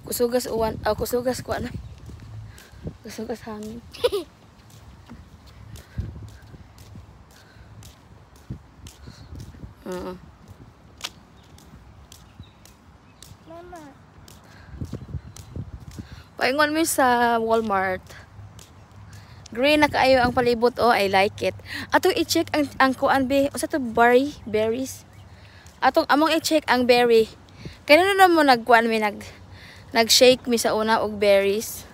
Kusugas uwan, kusugas ko ano. Kusugas hangin. Mama. Paingon mi sa Walmart. Green na kaayo ang palibot. Oh, I like it. Atong i-check ang kuan be. Usa to berries. Atong among i-check ang berry. Kanino na mo nagkuan mi nag-shake mi sa una og berries.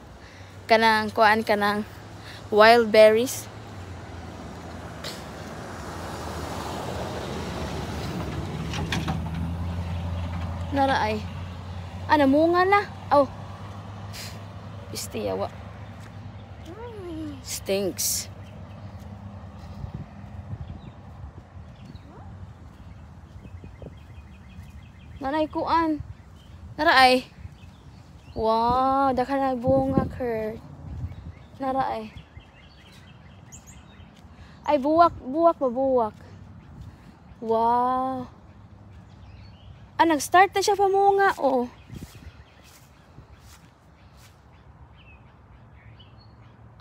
Kanang kuan kanang wild berries. Nara ay. Ano munga na? Oh. Istiyawa. Stinks. Nanay kuan. Nara ay. Wow, daka na bunga, Kurt. Nara ay. Ay buwak mabuwak. Wow. Ah, nag-start na siya pamunga, oh.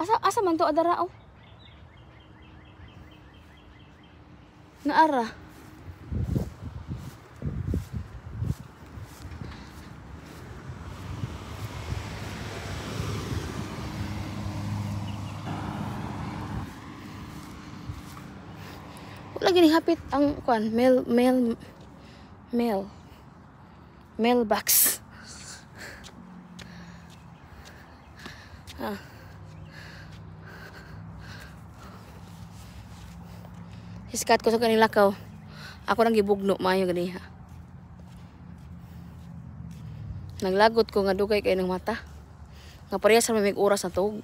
Asa man to adara, oh. Naara. Wala gini hapit ang kuan mailbox. Iskat ko sa kaning lakaw. Ako nang gibugno maayo gani ha. Naglagot ko nga dugay kay ng mata. Nga parehas sa may oras na tug.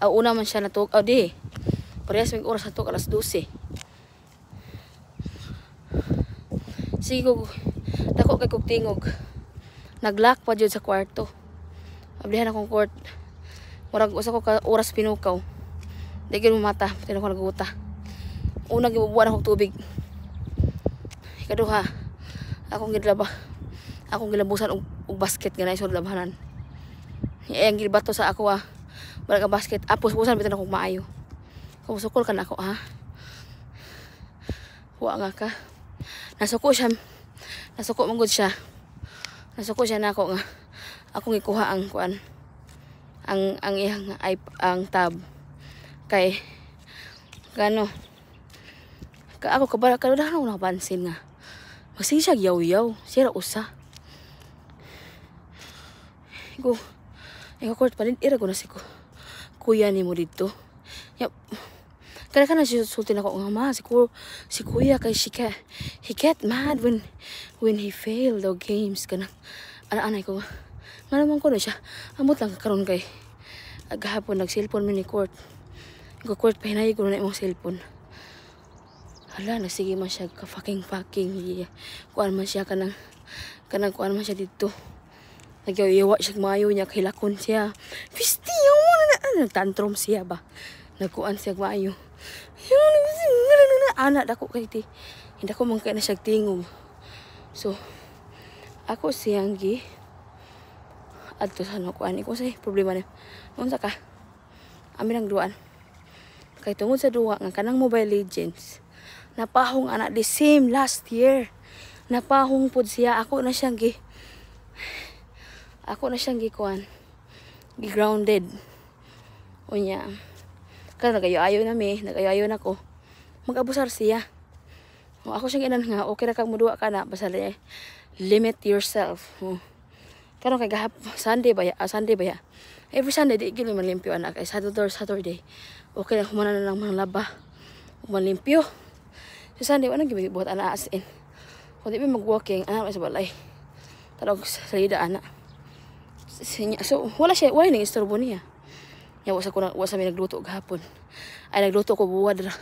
Una man siya na tug. Di. Parehas may oras na tug alas 12. Sige ko dako kay kog tingog. Naglock pa jud sa kwarto. Ablihan akong court. Murag usa ko ka oras pinukaw. Di gyud mo mata, tino ko naguta. Una gibubuan akong tubig. Ikaduha, akong gilabusan og basket nga naisod labanan. Ang gibato sa ako barag basket, apos-pusan bitan akong maayo. Kumusukol ka na ako ha. Wa nga ka. Nasuko mangod siya. Nasuko siya nako nga akong ikuha ang kuan. Ang iyang ang tab kay gano ako kabara kada na napansin nga magsige siya yaw-yaw siya usa ko court palin ira ko na si ko kuya ni mo dito yap kada kana siya sultin ako nga ma si kuya kay he get mad when he failed the games kana anay ko nga naman ko na siya amot lang karon kay agahapon nag-cellphone mi ni court court pahinay ko na imong cellphone. Hala, nagsige man siya ka fucking. Kuan man siya kanang kuan man siya dito. Nagyaw-yawa siya maayo niya kay lakon siya. Pistiyo mo na nagtantrum siya ba. Nagkuan siya maayo. Anak dako kay ti. Hindi ko man kay na siya tingog. So ako siyang gi adto sa kuan ko say problema ni. Unsa ka? Ami nang duan. Kay tungod sa duwa nga kanang Mobile Legends. Napahong anak the same last year. Napahong pud siya ako na siyang kuan. Gi-grounded. Unya. Kana nagayo-ayo na mi, nagayo-ayo na ko. Mag-abusar siya. O, ako siyang inan nga okay ra kag muduwa ka na basta limit yourself. Karon kay Sunday ba ya? Every Sunday di gyud man limpyo anak. Ay Saturday. Okay na humana na lang mga laba. Malimpyo. Sa Sunday wala gyud buhat ana as in. Kung di mag-walking ana sa balay. Talog sa salida ana. So wala ning istorbo niya. Yawa sa may nagluto gahapon. Ay nagluto ko buwad ra.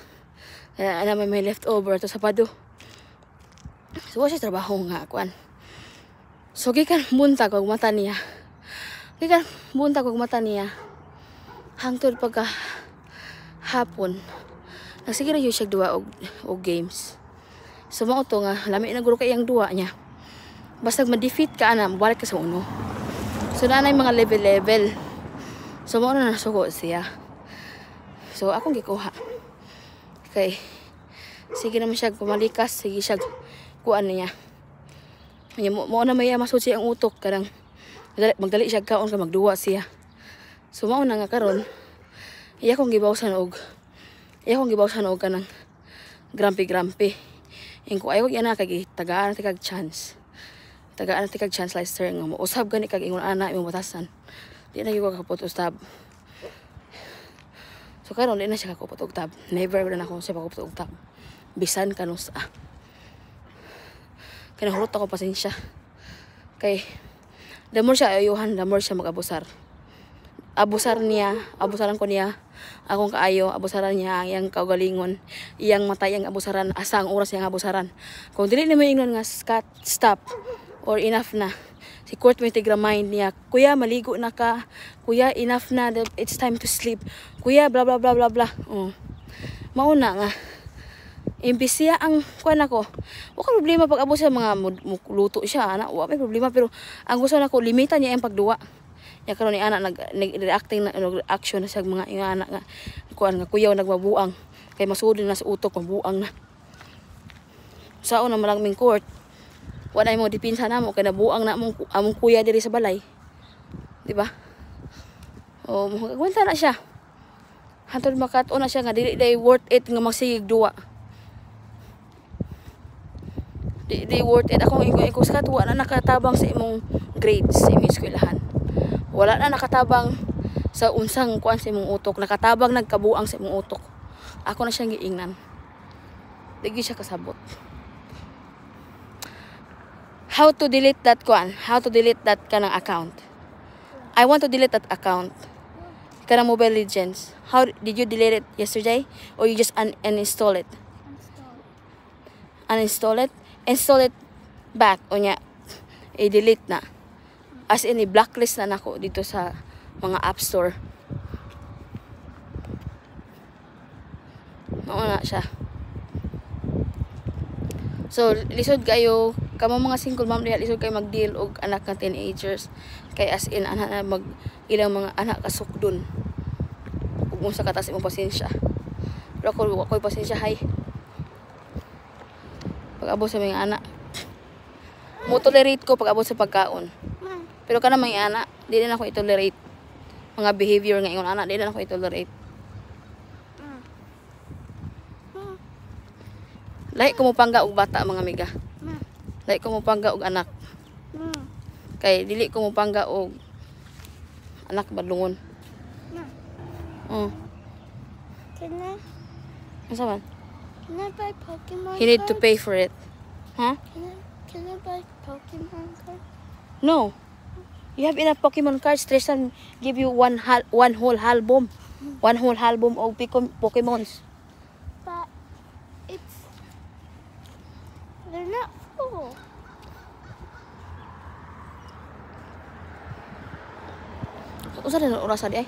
Ana may leftover to sa pado. So wala siya trabaho nga kuan. So gikan buntag og mata niya. Hangtod pagka hapon. Nagsige ra yun siya duwa og games. So mao to nga lami na guro kay ang duwa niya. Basta ma-defeat ka ana, mabalik ka sa uno. So na mga level-level. So mo na nasuko siya. So akong gikuha. Okay. Sige naman siya kumalikas, sige siya kuan niya. Mo na may masud siya ang utok karang magdali siya kaon ka magduwa siya. So mao na nga karon iya kong gibawsan og kanang grampi. Ingko ayo gyana kay tagaan ti kag chance. Tagaan ti kag chance Lester nga mo usab gani kag ingon ana imong batasan. Di na gyud kapot usab. So karon di na siya kapot og tab. Never na ako siya kapot og tab. Bisan kanus kinahurot ako pasensya. Kay damor siya ayuhan, damor siya mag-abusar. Abusaran ko niya. Akong kaayo, abusaran niya iyang kaugalingon, iyang matay ang abusaran, asang oras iyang abusaran. Kung dili na mo ingnon nga stop or enough na. Si Court may tigramind niya, kuya maligo na ka, kuya enough na, it's time to sleep, kuya bla bla bla bla bla. Mauna nga. Imbis siya ang kuan ako. Wala problema pag abos sa mga luto siya, ana, wala may problema pero ang gusto nako limitan niya ang pagduwa. Ya karon ni ana nag-reacting na reaction na sa mga yung ana nga kuan nga kuyaw nagmabuang kay masud na sa utok mabuang na. Sao na malang ming court. Wala mo dipinsa namo kay nabuang na among kuya diri sa balay. Di ba? O magkwenta na siya. Hantod makato na siya nga dili day worth it nga magsigig duwa. Di worth it akong ikos ka tuwa na nakatabang sa imong grades sa imong eskwelahan. Wala na nakatabang sa unsang kuan sa imong utok, nakatabang nagkabuang sa imong utok. Ako na siyang giingnan. Digi siya kasabot. How to delete that kuan? How to delete that kanang account? I want to delete that account. Kanang Mobile Legends. How did you delete it yesterday or you just uninstall it? Uninstall it? Install it back o nya i-delete na. As in i-blacklist na nako dito sa mga app store. Mao na siya. So lisod kayo kamo mga single mom diha lisod kayo mag-deal og anak nga teenagers kay as in ana na mag ilang mga anak kasukdon. Ug unsa katas imong pasensya. Pero ako pasensya hay. Pag-abot sa mga anak. Mo tolerate ko pag-abot sa pagkaon. Pero kana mga anak, di na ako i-tolerate. Mga behavior nga ingon anak, di na ako i-tolerate. Lahi ko mo pangga og bata mga amiga. Lahi ko mo pangga og anak. Kay dili ko mo pangga og anak badlungon. Can I? Asa man? Can I buy Pokemon He need to cards? pay for it. Huh? Can I buy Pokemon cards? No. You have enough Pokemon cards. Tristan give you one whole album. One whole album of Pokemons. But they're not full. Usa na oras di ay.